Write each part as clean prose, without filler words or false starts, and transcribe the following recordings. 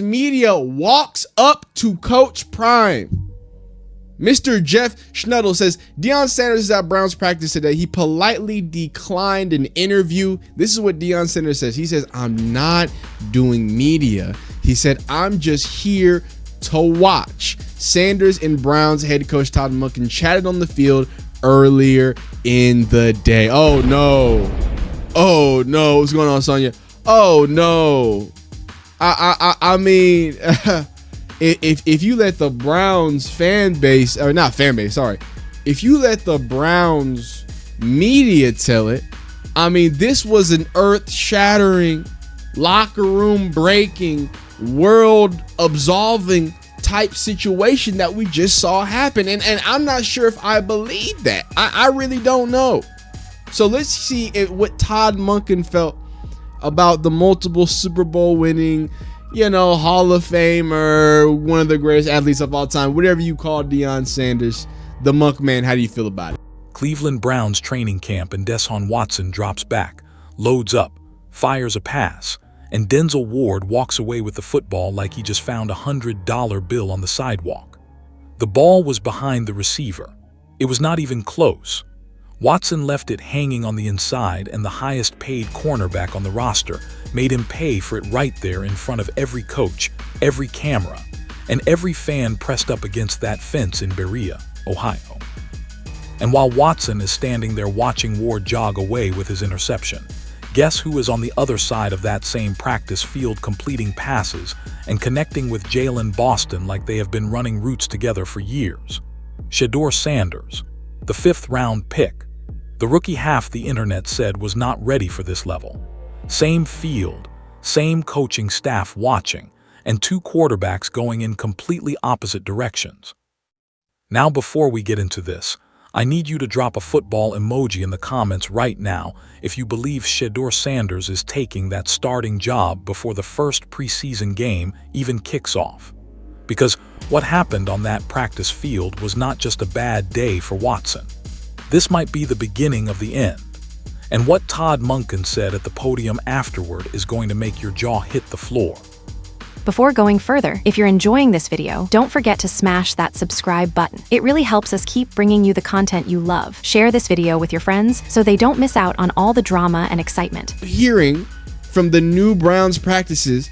media walks up to Coach Prime. Mr. Jeff Schnuttle says, Deion Sanders is at Browns practice today. He politely declined an interview. This is what Deion Sanders says. He says, I'm not doing media. He said, I'm just here to watch. Sanders and Browns head coach Todd Monken chatted on the field earlier in the day. Oh no. Oh no. What's going on, Sonya? Oh no. I mean, if you let the Browns if you let the Browns media tell it, I mean, this was an earth-shattering, locker room breaking, world absolving type situation that we just saw happen. And I'm not sure if I believe that. I really don't know. So let's see what Todd Monken felt about the multiple Super Bowl winning, Hall of Famer, one of the greatest athletes of all time, whatever you call Deion Sanders, the Monk Man. How do you feel about it? Cleveland Browns training camp and Deshaun Watson drops back, loads up, fires a pass, and Denzel Ward walks away with the football like he just found a $100 bill on the sidewalk. The ball was behind the receiver. It was not even close. Watson left it hanging on the inside, and the highest paid cornerback on the roster made him pay for it right there in front of every coach, every camera, and every fan pressed up against that fence in Berea, Ohio. And while Watson is standing there watching Ward jog away with his interception, guess who is on the other side of that same practice field completing passes and connecting with Jalen Boston like they have been running routes together for years? Shedeur Sanders, the 5th-round pick. The rookie half the internet said was not ready for this level. Same field, same coaching staff watching, and 2 quarterbacks going in completely opposite directions. Now, before we get into this, I need you to drop a football emoji in the comments right now if you believe Shedeur Sanders is taking that starting job before the first preseason game even kicks off. Because what happened on that practice field was not just a bad day for Watson. This might be the beginning of the end. And what Todd Monken said at the podium afterward is going to make your jaw hit the floor. Before going further, if you're enjoying this video, don't forget to smash that subscribe button. It really helps us keep bringing you the content you love. Share this video with your friends so they don't miss out on all the drama and excitement. Hearing from the new Browns practices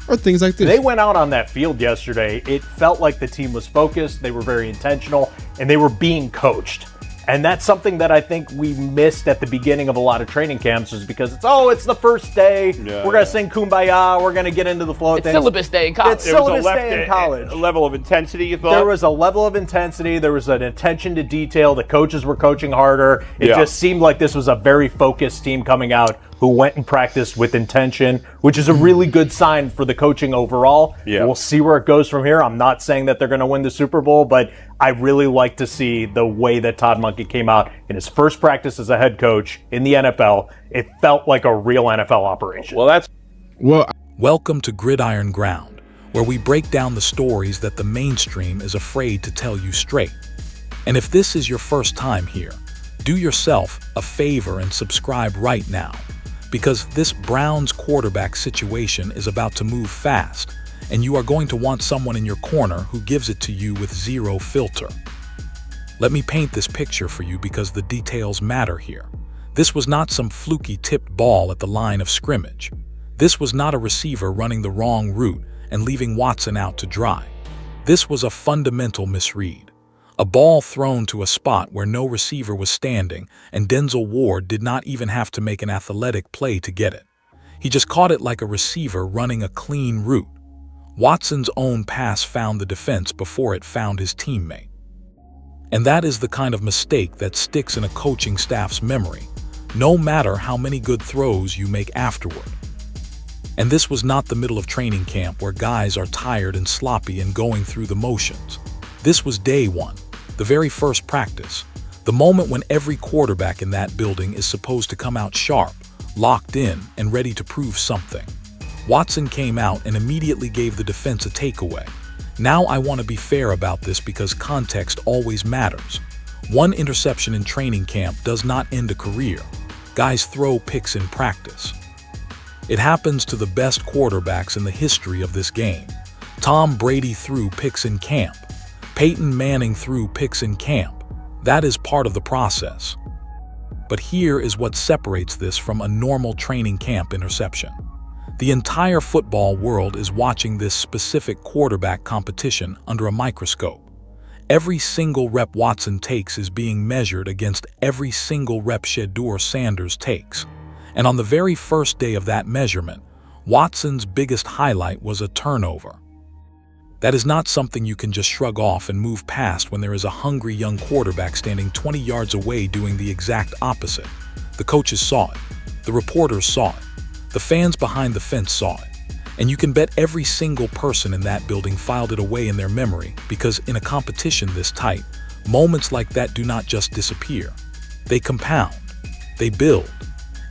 are things like this. They went out on that field yesterday. It felt like the team was focused, they were very intentional, and they were being coached. And that's something that I think we missed at the beginning of a lot of training camps, is because it's the first day. We're going to sing Kumbaya. We're going to get into the flow of things. Syllabus day in college. It's syllabus day in college. A level of intensity, you thought? There was a level of intensity. There was an attention to detail. The coaches were coaching harder. It just seemed like this was a very focused team coming out who went and practiced with intention, which is a really good sign for the coaching overall. We'll see where it goes from here. I'm not saying that they're going to win the Super Bowl, but I really like to see the way that Todd Monken came out in his first practice as a head coach in the NFL. It felt like a real NFL operation. Welcome to Gridiron Ground, where we break down the stories that the mainstream is afraid to tell you straight. And if this is your first time here, do yourself a favor and subscribe right now, because this Browns quarterback situation is about to move fast, and you are going to want someone in your corner who gives it to you with zero filter. Let me paint this picture for you because the details matter here. This was not some fluky tipped ball at the line of scrimmage. This was not a receiver running the wrong route and leaving Watson out to dry. This was a fundamental misread. A ball thrown to a spot where no receiver was standing, and Denzel Ward did not even have to make an athletic play to get it. He just caught it like a receiver running a clean route. Watson's own pass found the defense before it found his teammate. And that is the kind of mistake that sticks in a coaching staff's memory, no matter how many good throws you make afterward. And this was not the middle of training camp where guys are tired and sloppy and going through the motions. This was day one, the very first practice, the moment when every quarterback in that building is supposed to come out sharp, locked in, and ready to prove something. Watson came out and immediately gave the defense a takeaway. Now I want to be fair about this because context always matters. One interception in training camp does not end a career. Guys throw picks in practice. It happens to the best quarterbacks in the history of this game. Tom Brady threw picks in camp. Peyton Manning threw picks in camp. That is part of the process. But here is what separates this from a normal training camp interception. The entire football world is watching this specific quarterback competition under a microscope. Every single rep Watson takes is being measured against every single rep Shedeur Sanders takes. And on the very first day of that measurement, Watson's biggest highlight was a turnover. That is not something you can just shrug off and move past when there is a hungry young quarterback standing 20 yards away doing the exact opposite. The coaches saw it. The reporters saw it. The fans behind the fence saw it. And you can bet every single person in that building filed it away in their memory, because in a competition this tight, moments like that do not just disappear. They compound, they build,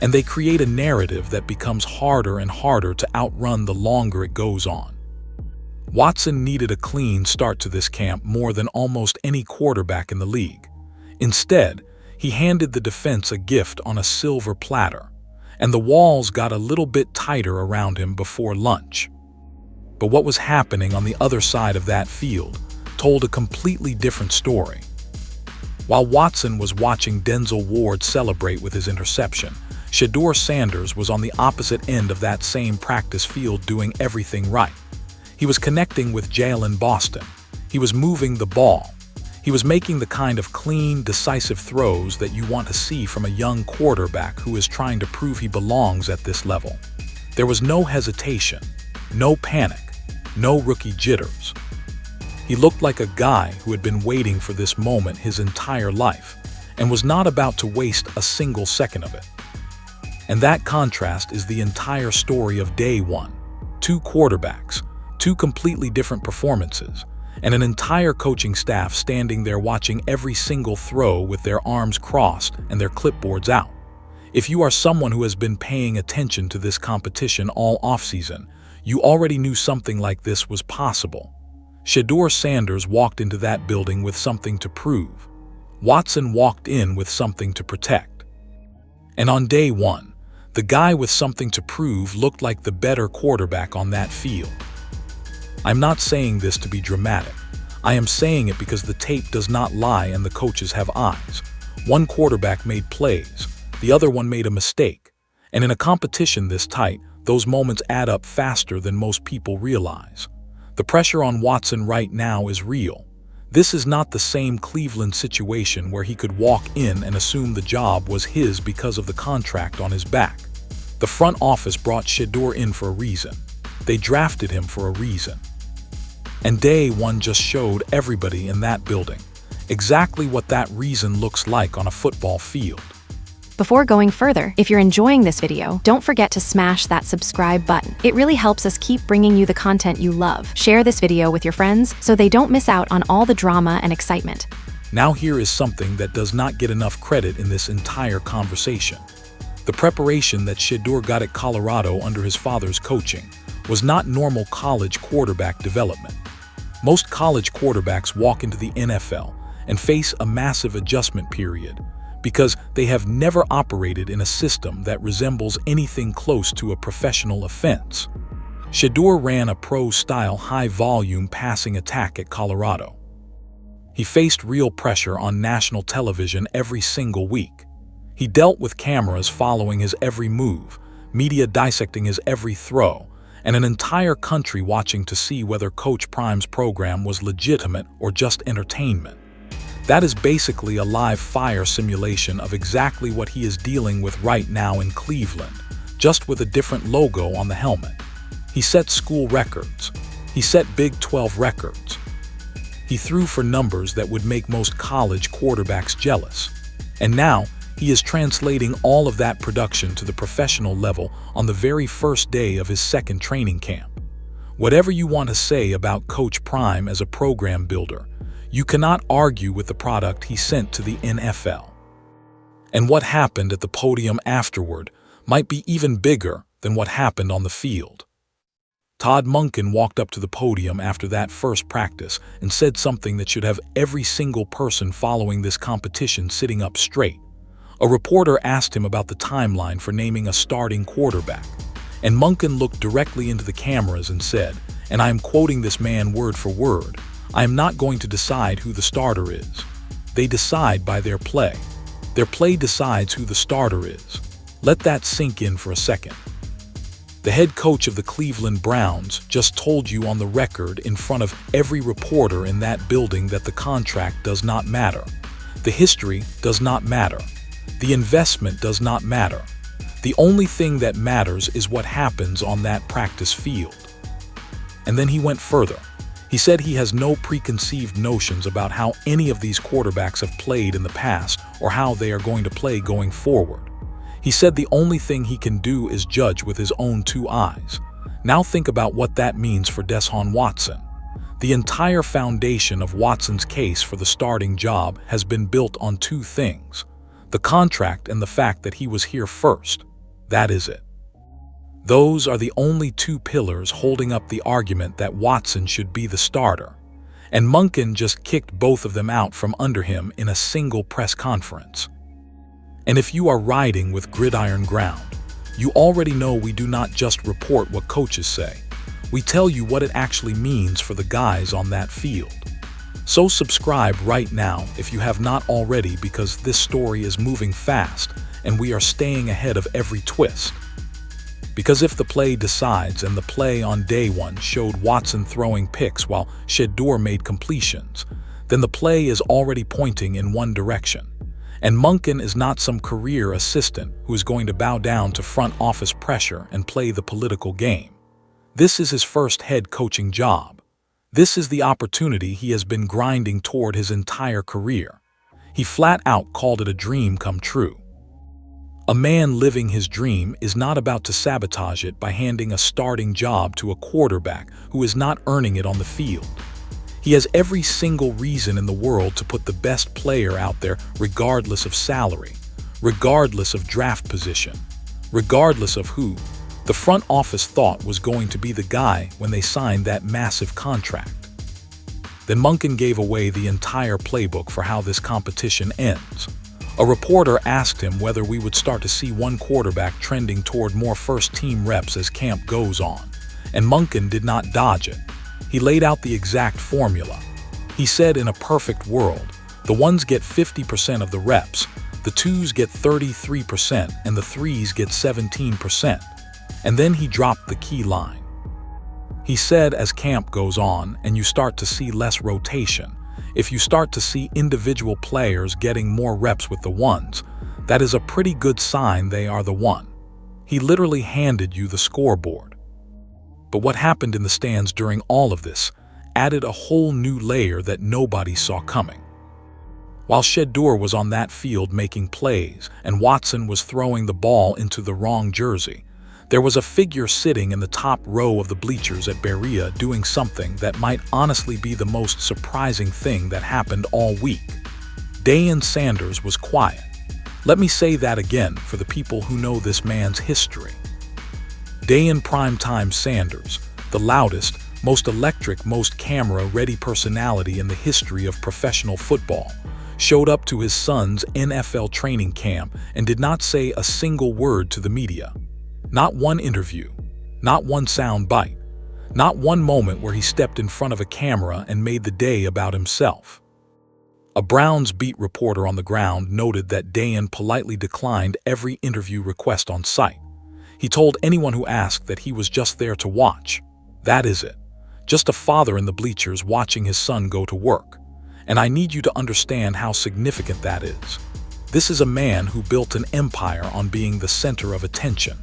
and they create a narrative that becomes harder and harder to outrun the longer it goes on. Watson needed a clean start to this camp more than almost any quarterback in the league. Instead, he handed the defense a gift on a silver platter, and the walls got a little bit tighter around him before lunch. But what was happening on the other side of that field told a completely different story. While Watson was watching Denzel Ward celebrate with his interception, Shedeur Sanders was on the opposite end of that same practice field doing everything right. He was connecting with Jalen Boston. He was moving the ball. He was making the kind of clean, decisive throws that you want to see from a young quarterback who is trying to prove he belongs at this level. There was no hesitation, no panic, no rookie jitters. He looked like a guy who had been waiting for this moment his entire life and was not about to waste a single second of it. And that contrast is the entire story of day one. Two quarterbacks, two completely different performances, and an entire coaching staff standing there watching every single throw with their arms crossed and their clipboards out. If you are someone who has been paying attention to this competition all offseason, you already knew something like this was possible. Shedeur Sanders walked into that building with something to prove. Watson walked in with something to protect. And on day one, the guy with something to prove looked like the better quarterback on that field. I'm not saying this to be dramatic. I am saying it because the tape does not lie and the coaches have eyes. One quarterback made plays, the other one made a mistake. And in a competition this tight, those moments add up faster than most people realize. The pressure on Watson right now is real. This is not the same Cleveland situation where he could walk in and assume the job was his because of the contract on his back. The front office brought Shedeur in for a reason. They drafted him for a reason. And day one just showed everybody in that building exactly what that reason looks like on a football field. Before going further, if you're enjoying this video, don't forget to smash that subscribe button. It really helps us keep bringing you the content you love. Share this video with your friends so they don't miss out on all the drama and excitement. Now here is something that does not get enough credit in this entire conversation. The preparation that Shedeur got at Colorado under his father's coaching was not normal college quarterback development. Most college quarterbacks walk into the NFL and face a massive adjustment period because they have never operated in a system that resembles anything close to a professional offense. Shedeur ran a pro-style high-volume passing attack at Colorado. He faced real pressure on national television every single week. He dealt with cameras following his every move, media dissecting his every throw, and an entire country watching to see whether Coach Prime's program was legitimate or just entertainment. That is basically a live fire simulation of exactly what he is dealing with right now in Cleveland, just with a different logo on the helmet. He set school records. He set Big 12 records. He threw for numbers that would make most college quarterbacks jealous. And now, he is translating all of that production to the professional level on the very first day of his second training camp. Whatever you want to say about Coach Prime as a program builder, you cannot argue with the product he sent to the NFL. And what happened at the podium afterward might be even bigger than what happened on the field. Todd Monken walked up to the podium after that first practice and said something that should have every single person following this competition sitting up straight. A reporter asked him about the timeline for naming a starting quarterback, and Monkin looked directly into the cameras and said, and I am quoting this man word for word, "I am not going to decide who the starter is. They decide by their play. Their play decides who the starter is." Let that sink in for a second. The head coach of the Cleveland Browns just told you on the record in front of every reporter in that building that the contract does not matter. The history does not matter. The investment does not matter. The only thing that matters is what happens on that practice field. And then he went further. He said he has no preconceived notions about how any of these quarterbacks have played in the past or how they are going to play going forward. He said the only thing he can do is judge with his own two eyes. Now think about what that means for Deshaun Watson. The entire foundation of Watson's case for the starting job has been built on two things: the contract and the fact that he was here first. That is it. Those are the only two pillars holding up the argument that Watson should be the starter. And Monkin just kicked both of them out from under him in a single press conference. And if you are riding with Gridiron Ground, you already know we do not just report what coaches say. We tell you what it actually means for the guys on that field. So subscribe right now if you have not already, because this story is moving fast and we are staying ahead of every twist. Because if the play decides, and the play on day one showed Watson throwing picks while Shedeur made completions, then the play is already pointing in one direction. And Monkin is not some career assistant who is going to bow down to front office pressure and play the political game. This is his first head coaching job. This is the opportunity he has been grinding toward his entire career. He flat out called it a dream come true. A man living his dream is not about to sabotage it by handing a starting job to a quarterback who is not earning it on the field. He has every single reason in the world to put the best player out there, regardless of salary, regardless of draft position, regardless of who the front office thought was going to be the guy when they signed that massive contract. Then Monkin gave away the entire playbook for how this competition ends. A reporter asked him whether we would start to see one quarterback trending toward more first-team reps as camp goes on, and Monkin did not dodge it. He laid out the exact formula. He said in a perfect world, the ones get 50% of the reps, the twos get 33%, and the threes get 17%. And then he dropped the key line. He said as camp goes on and you start to see less rotation, if you start to see individual players getting more reps with the ones, that is a pretty good sign they are the one. He literally handed you the scoreboard. But what happened in the stands during all of this added a whole new layer that nobody saw coming. While Shedeur was on that field making plays and Watson was throwing the ball into the wrong jersey, there was a figure sitting in the top row of the bleachers at Berea doing something that might honestly be the most surprising thing that happened all week. Deion Sanders was quiet. Let me say that again for the people who know this man's history. Deion Primetime Sanders, the loudest, most electric, most camera-ready personality in the history of professional football, showed up to his son's NFL training camp and did not say a single word to the media. Not one interview, not one sound bite, not one moment where he stepped in front of a camera and made the day about himself. A Browns beat reporter on the ground noted that Deion politely declined every interview request on site. He told anyone who asked that he was just there to watch. That is it. Just a father in the bleachers watching his son go to work. And I need you to understand how significant that is. This is a man who built an empire on being the center of attention.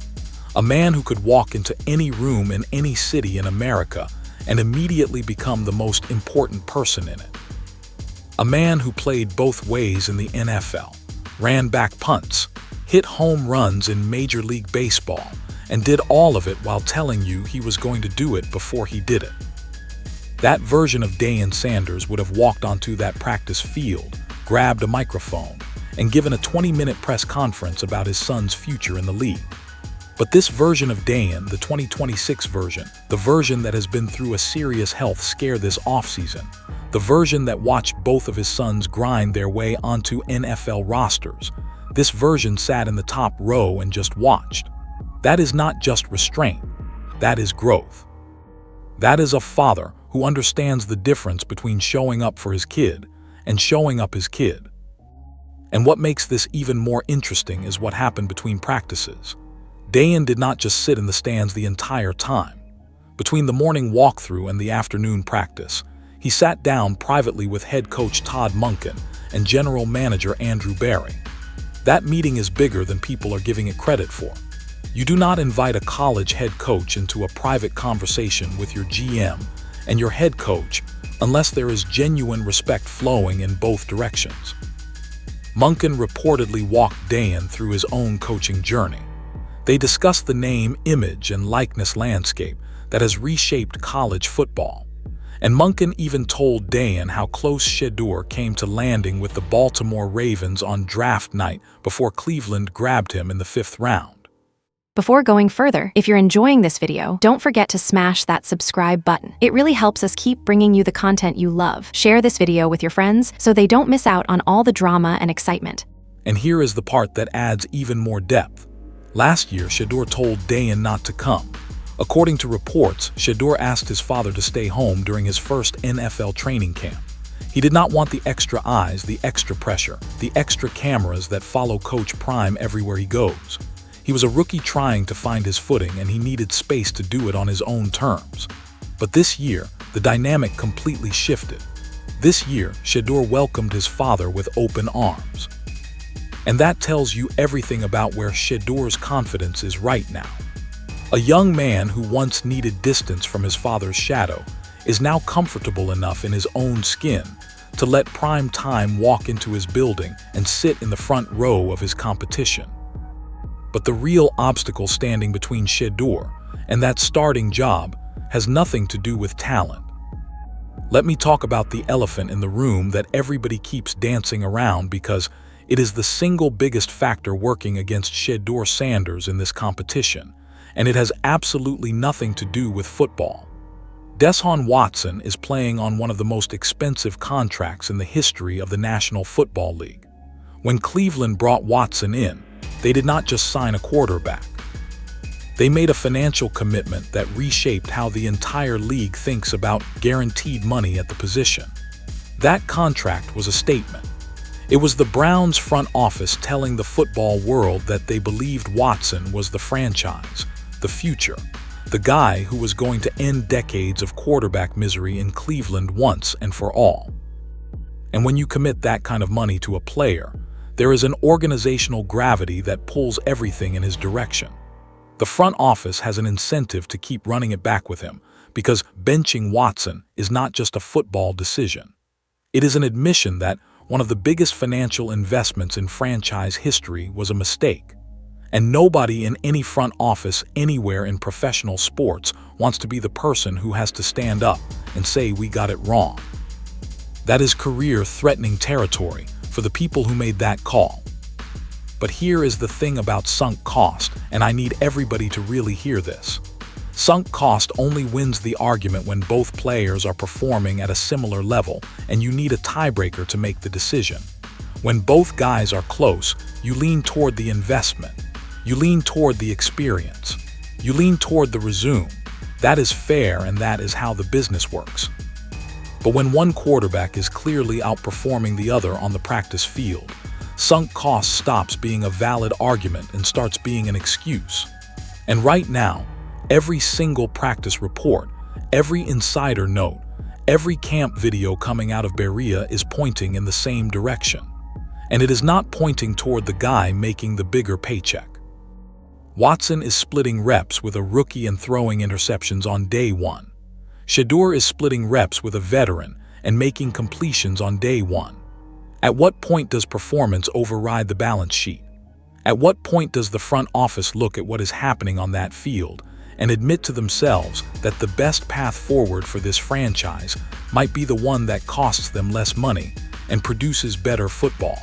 A man who could walk into any room in any city in America and immediately become the most important person in it. A man who played both ways in the NFL, ran back punts, hit home runs in Major League Baseball, and did all of it while telling you he was going to do it before he did it. That version of Deion Sanders would have walked onto that practice field, grabbed a microphone, and given a 20-minute press conference about his son's future in the league. But this version of Deion, the 2026 version, the version that has been through a serious health scare this offseason, the version that watched both of his sons grind their way onto NFL rosters, this version sat in the top row and just watched. That is not just restraint, that is growth. That is a father who understands the difference between showing up for his kid and showing up his kid. And what makes this even more interesting is what happened between practices. Deion did not just sit in the stands the entire time. Between the morning walkthrough and the afternoon practice, he sat down privately with head coach Todd Monken and general manager Andrew Berry. That meeting is bigger than people are giving it credit for. You do not invite a college head coach into a private conversation with your GM and your head coach unless there is genuine respect flowing in both directions. Monkin reportedly walked Deion through his own coaching journey. They discussed the name, image, and likeness landscape that has reshaped college football. And Monkin even told Deion how close Shedeur came to landing with the Baltimore Ravens on draft night before Cleveland grabbed him in the 5th round. Before going further, if you're enjoying this video, don't forget to smash that subscribe button. It really helps us keep bringing you the content you love. Share this video with your friends so they don't miss out on all the drama and excitement. And here is the part that adds even more depth. Last year, Shedeur told Deion not to come. According to reports, Shedeur asked his father to stay home during his first NFL training camp. He did not want the extra eyes, the extra pressure, the extra cameras that follow Coach Prime everywhere he goes. He was a rookie trying to find his footing, and he needed space to do it on his own terms. But this year, the dynamic completely shifted. This year, Shedeur welcomed his father with open arms. And that tells you everything about where Shedeur's confidence is right now. A young man who once needed distance from his father's shadow is now comfortable enough in his own skin to let prime time walk into his building and sit in the front row of his competition. But the real obstacle standing between Shedeur and that starting job has nothing to do with talent. Let me talk about the elephant in the room that everybody keeps dancing around because it is the single biggest factor working against Shedeur Sanders in this competition, and it has absolutely nothing to do with football. Deshaun Watson is playing on one of the most expensive contracts in the history of the National Football League. When Cleveland brought Watson in, they did not just sign a quarterback. They made a financial commitment that reshaped how the entire league thinks about guaranteed money at the position. That contract was a statement. It was the Browns' front office telling the football world that they believed Watson was the franchise, the future, the guy who was going to end decades of quarterback misery in Cleveland once and for all. And when you commit that kind of money to a player, there is an organizational gravity that pulls everything in his direction. The front office has an incentive to keep running it back with him because benching Watson is not just a football decision. It is an admission that one of the biggest financial investments in franchise history was a mistake. And nobody in any front office anywhere in professional sports wants to be the person who has to stand up and say we got it wrong. That is career-threatening territory for the people who made that call. But here is the thing about sunk cost, and I need everybody to really hear this. Sunk cost only wins the argument when both players are performing at a similar level, and you need a tiebreaker to make the decision. When both guys are close, you lean toward the investment. You lean toward the experience. You lean toward the resume. That is fair, and that is how the business works. But when one quarterback is clearly outperforming the other on the practice field, sunk cost stops being a valid argument and starts being an excuse. And right now, every single practice report, every insider note, every camp video coming out of Berea is pointing in the same direction. And it is not pointing toward the guy making the bigger paycheck. Watson is splitting reps with a rookie and throwing interceptions on day one. Shedeur is splitting reps with a veteran and making completions on day one. At what point does performance override the balance sheet? At what point does the front office look at what is happening on that field and admit to themselves that the best path forward for this franchise might be the one that costs them less money and produces better football?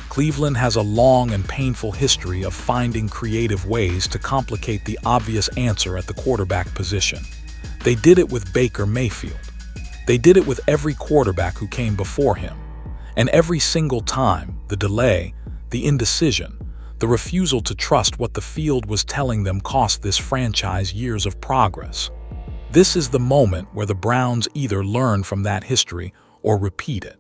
Cleveland has a long and painful history of finding creative ways to complicate the obvious answer at the quarterback position. They did it with Baker Mayfield. They did it with every quarterback who came before him. And every single time, the delay, the indecision, the refusal to trust what the field was telling them cost this franchise years of progress. This is the moment where the Browns either learn from that history or repeat it.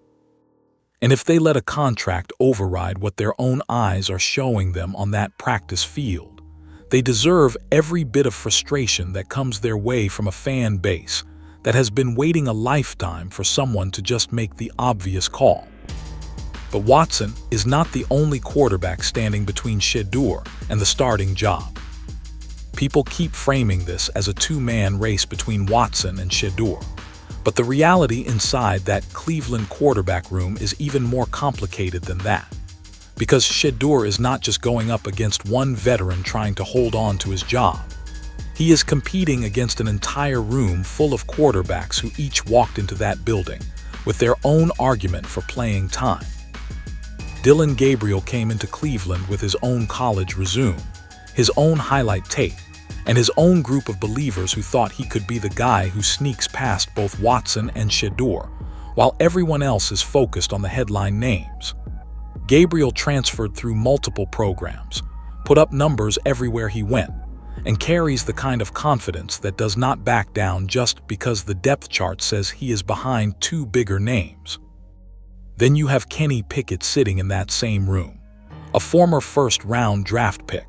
And if they let a contract override what their own eyes are showing them on that practice field, they deserve every bit of frustration that comes their way from a fan base that has been waiting a lifetime for someone to just make the obvious call. But Watson is not the only quarterback standing between Shedeur and the starting job. People keep framing this as a two-man race between Watson and Shedeur. But the reality inside that Cleveland quarterback room is even more complicated than that. Because Shedeur is not just going up against one veteran trying to hold on to his job. He is competing against an entire room full of quarterbacks who each walked into that building with their own argument for playing time. Dillon Gabriel came into Cleveland with his own college resume, his own highlight tape, and his own group of believers who thought he could be the guy who sneaks past both Watson and Shedeur, while everyone else is focused on the headline names. Gabriel transferred through multiple programs, put up numbers everywhere he went, and carries the kind of confidence that does not back down just because the depth chart says he is behind two bigger names. Then you have Kenny Pickett sitting in that same room, a former first-round draft pick,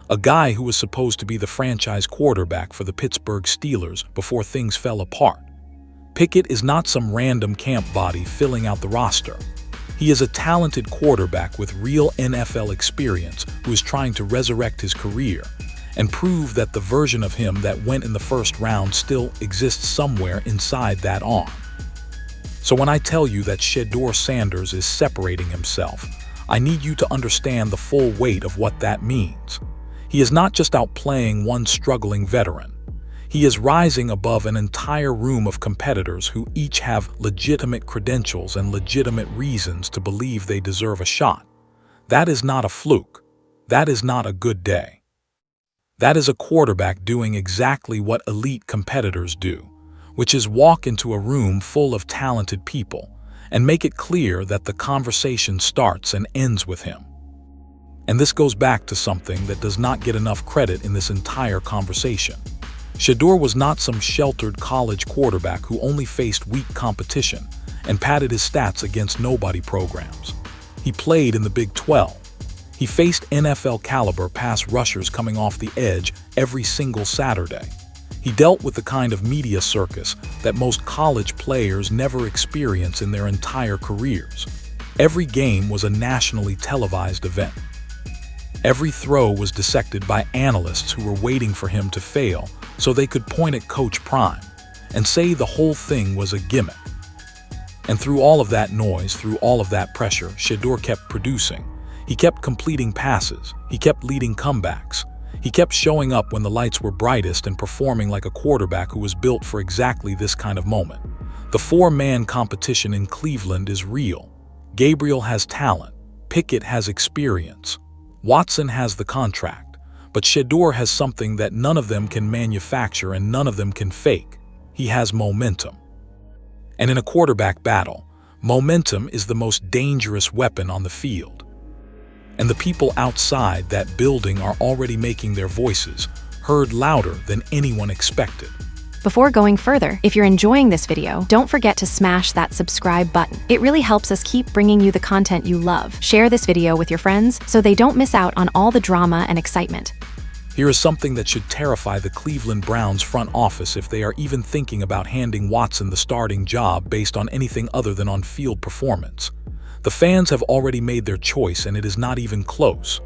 a guy who was supposed to be the franchise quarterback for the Pittsburgh Steelers before things fell apart. Pickett is not some random camp body filling out the roster. He is a talented quarterback with real NFL experience who is trying to resurrect his career and prove that the version of him that went in the first round still exists somewhere inside that arm. So when I tell you that Shedeur Sanders is separating himself, I need you to understand the full weight of what that means. He is not just outplaying one struggling veteran. He is rising above an entire room of competitors who each have legitimate credentials and legitimate reasons to believe they deserve a shot. That is not a fluke. That is not a good day. That is a quarterback doing exactly what elite competitors do, which is walk into a room full of talented people and make it clear that the conversation starts and ends with him. And this goes back to something that does not get enough credit in this entire conversation. Shedeur was not some sheltered college quarterback who only faced weak competition and padded his stats against nobody programs. He played in the Big 12. He faced NFL-caliber pass rushers coming off the edge every single Saturday. He dealt with the kind of media circus that most college players never experience in their entire careers. Every game was a nationally televised event. Every throw was dissected by analysts who were waiting for him to fail so they could point at Coach Prime and say the whole thing was a gimmick. And through all of that noise, through all of that pressure, Shedeur kept producing. He kept completing passes. He kept leading comebacks. He kept showing up when the lights were brightest and performing like a quarterback who was built for exactly this kind of moment. The four-man competition in Cleveland is real. Gabriel has talent. Pickett has experience. Watson has the contract. But Shedeur has something that none of them can manufacture and none of them can fake. He has momentum. And in a quarterback battle, momentum is the most dangerous weapon on the field. And the people outside that building are already making their voices heard louder than anyone expected. Before going further, if you're enjoying this video, don't forget to smash that subscribe button. It really helps us keep bringing you the content you love. Share this video with your friends so they don't miss out on all the drama and excitement. Here is something that should terrify the Cleveland Browns front office if they are even thinking about handing Watson the starting job based on anything other than on-field performance. The fans have already made their choice and it is not even close.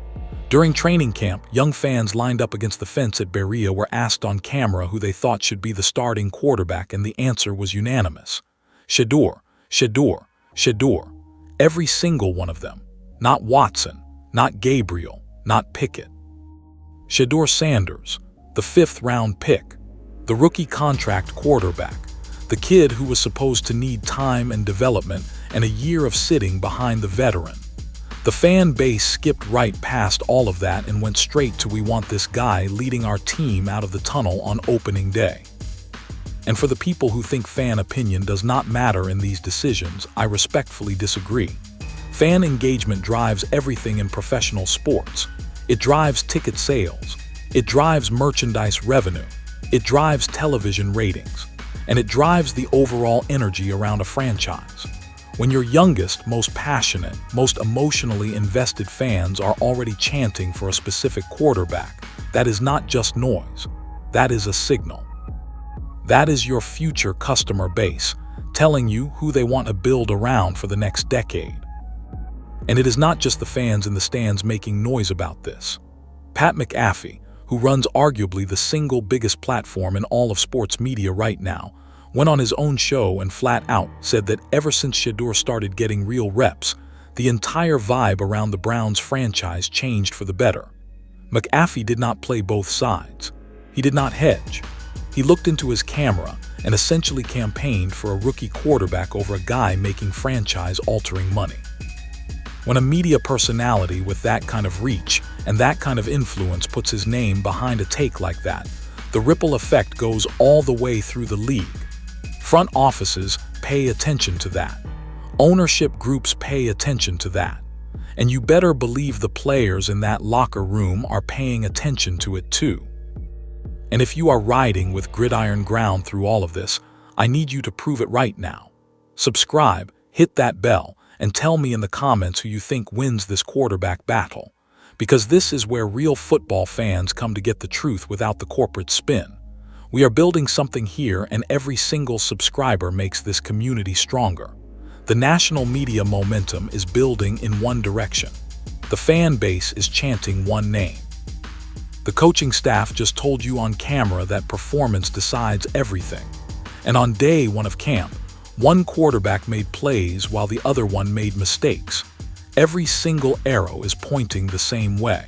During training camp, young fans lined up against the fence at Berea were asked on camera who they thought should be the starting quarterback, and the answer was unanimous. Shedeur, Shedeur, Shedeur. Every single one of them. Not Watson, not Gabriel, not Pickett. Shedeur Sanders, the fifth-round pick, the rookie contract quarterback, the kid who was supposed to need time and development and a year of sitting behind the veteran. The fan base skipped right past all of that and went straight to "we want this guy leading our team out of the tunnel on opening day." And for the people who think fan opinion does not matter in these decisions, I respectfully disagree. Fan engagement drives everything in professional sports. It drives ticket sales. It drives merchandise revenue. It drives television ratings, and it drives the overall energy around a franchise. When your youngest, most passionate, most emotionally invested fans are already chanting for a specific quarterback, that is not just noise. That is a signal. That is your future customer base, telling you who they want to build around for the next decade. And it is not just the fans in the stands making noise about this. Pat McAfee, who runs arguably the single biggest platform in all of sports media right now, went on his own show and flat out said that ever since Shedeur started getting real reps, the entire vibe around the Browns franchise changed for the better. McAfee did not play both sides. He did not hedge. He looked into his camera and essentially campaigned for a rookie quarterback over a guy making franchise-altering money. When a media personality with that kind of reach and that kind of influence puts his name behind a take like that, the ripple effect goes all the way through the league. Front offices pay attention to that. Ownership groups pay attention to that. And you better believe the players in that locker room are paying attention to it too. And if you are riding with Gridiron Ground through all of this, I need you to prove it right now. Subscribe, hit that bell, and tell me in the comments who you think wins this quarterback battle. Because this is where real football fans come to get the truth without the corporate spin. We are building something here, and every single subscriber makes this community stronger. The national media momentum is building in one direction. The fan base is chanting one name. The coaching staff just told you on camera that performance decides everything. And on day one of camp, one quarterback made plays while the other one made mistakes. Every single arrow is pointing the same way.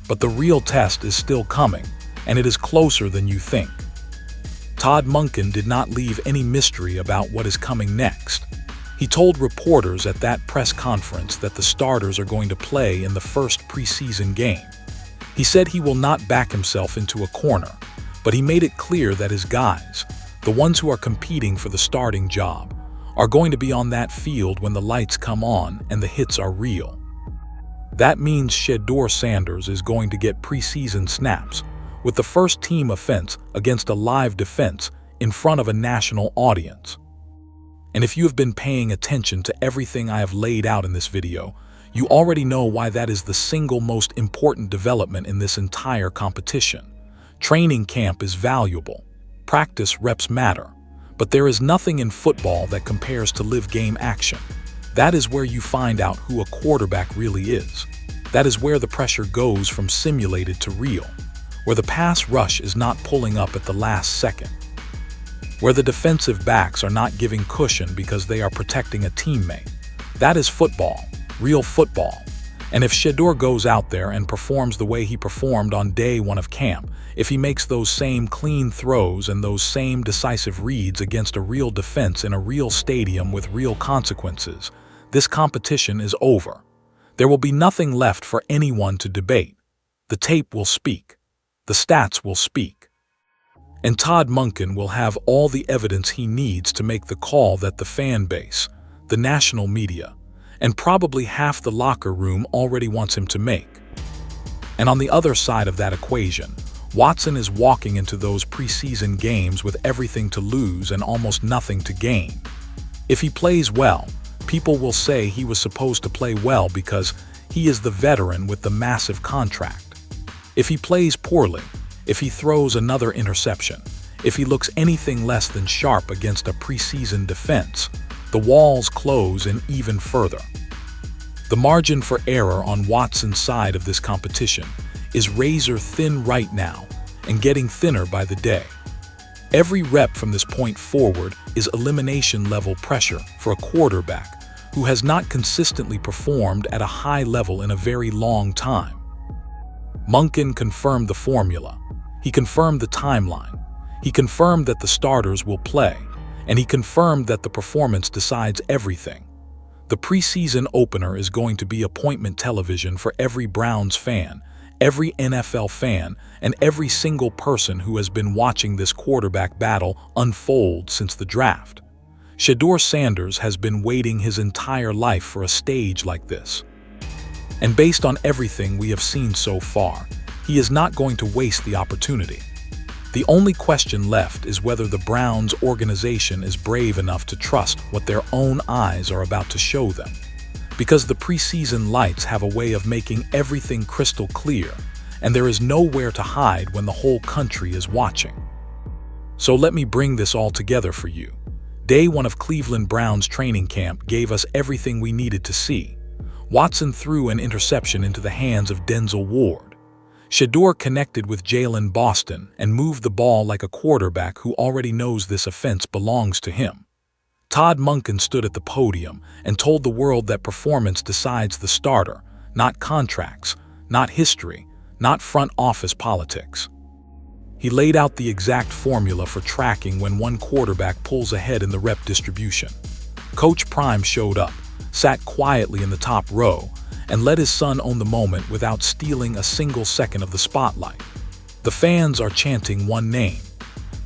But the real test is still coming, and it is closer than you think. Todd Monken did not leave any mystery about what is coming next. He told reporters at that press conference that the starters are going to play in the first preseason game. He said he will not back himself into a corner, but he made it clear that his guys, the ones who are competing for the starting job, are going to be on that field when the lights come on and the hits are real. That means Shedeur Sanders is going to get preseason snaps with the first team offense against a live defense in front of a national audience. And if you have been paying attention to everything I have laid out in this video, you already know why that is the single most important development in this entire competition. Training camp is valuable. Practice reps matter. But there is nothing in football that compares to live game action. That is where you find out who a quarterback really is. That is where the pressure goes from simulated to real. Where the pass rush is not pulling up at the last second. Where the defensive backs are not giving cushion because they are protecting a teammate. That is football, real football. And if Shedeur goes out there and performs the way he performed on day one of camp, if he makes those same clean throws and those same decisive reads against a real defense in a real stadium with real consequences, this competition is over. There will be nothing left for anyone to debate. The tape will speak. The stats will speak. And Todd Monken will have all the evidence he needs to make the call that the fan base, the national media, and probably half the locker room already wants him to make. And on the other side of that equation, Watson is walking into those preseason games with everything to lose and almost nothing to gain. If he plays well, people will say he was supposed to play well because he is the veteran with the massive contract. If he plays poorly, if he throws another interception, if he looks anything less than sharp against a preseason defense, the walls close in even further. The margin for error on Watson's side of this competition is razor thin right now and getting thinner by the day. Every rep from this point forward is elimination level pressure for a quarterback who has not consistently performed at a high level in a very long time. Monkin confirmed the formula. He confirmed the timeline. He confirmed that the starters will play, and he confirmed that the performance decides everything. The preseason opener is going to be appointment television for every Browns fan, every NFL fan, and every single person who has been watching this quarterback battle unfold since the draft. Shedeur Sanders has been waiting his entire life for a stage like this. And based on everything we have seen so far, he is not going to waste the opportunity. The only question left is whether the Browns organization is brave enough to trust what their own eyes are about to show them. Because the preseason lights have a way of making everything crystal clear, and there is nowhere to hide when the whole country is watching. So let me bring this all together for you. Day 1 of Cleveland Browns training camp gave us everything we needed to see. Watson threw an interception into the hands of Denzel Ward. Shedeur connected with Jalen Boston and moved the ball like a quarterback who already knows this offense belongs to him. Todd Monken stood at the podium and told the world that performance decides the starter, not contracts, not history, not front office politics. He laid out the exact formula for tracking when one quarterback pulls ahead in the rep distribution. Coach Prime showed up, sat quietly in the top row, and let his son own the moment without stealing a single second of the spotlight. The fans are chanting one name.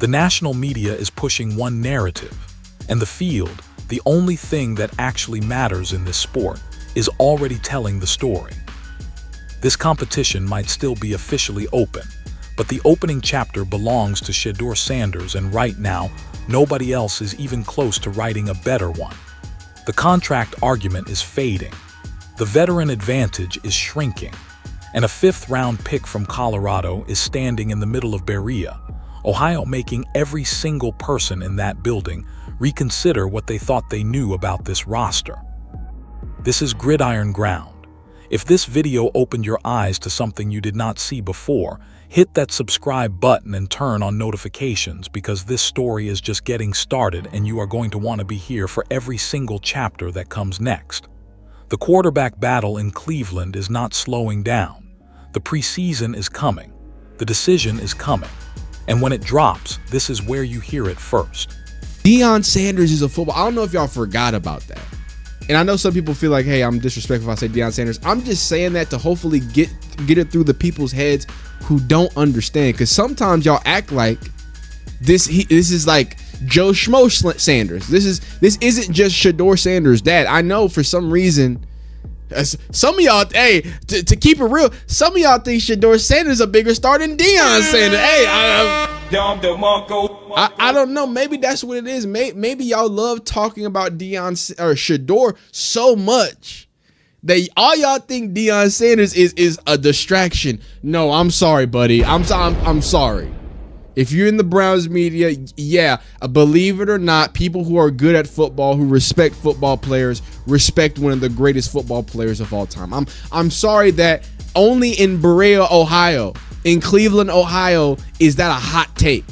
The national media is pushing one narrative. And the field, the only thing that actually matters in this sport, is already telling the story. This competition might still be officially open, but the opening chapter belongs to Shedeur Sanders, and right now, nobody else is even close to writing a better one. The contract argument is fading. The veteran advantage is shrinking, and a 5th-round pick from Colorado is standing in the middle of Berea, Ohio, making every single person in that building reconsider what they thought they knew about this roster. This is Gridiron Ground. If this video opened your eyes to something you did not see before, hit that subscribe button and turn on notifications, because this story is just getting started and you are going to want to be here for every single chapter that comes next. The quarterback battle in Cleveland is not slowing down. The preseason is coming. The decision is coming. And when it drops, this is where you hear it first. Deion Sanders is a football. I don't know if y'all forgot about that. And I know some people feel like, hey, I'm disrespectful if I say Deion Sanders. I'm just saying that to hopefully get it through the people's heads who don't understand. Because sometimes y'all act like this is like Joe Schmo Sanders. This isn't just Shedeur Sanders' dad. I know for some reason, some of y'all, hey, to keep it real, some of y'all think Shedeur Sanders is a bigger star than Deion Sanders. Hey, I don't know. Maybe that's what it is. Maybe y'all love talking about Shedeur so much that all y'all think Deion Sanders is a distraction. No, I'm sorry, buddy. I'm sorry. If you're in the Browns media, yeah, believe it or not, people who are good at football, who respect football players, respect one of the greatest football players of all time. I'm sorry that only in Berea, Ohio, in Cleveland, Ohio, is that a hot take.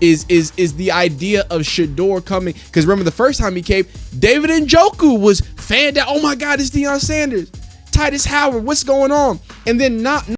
Is the idea of Shedeur coming? Because remember, the first time he came, David Njoku was fanned out. Oh my God, it's Deion Sanders. Titus Howard, what's going on? And then not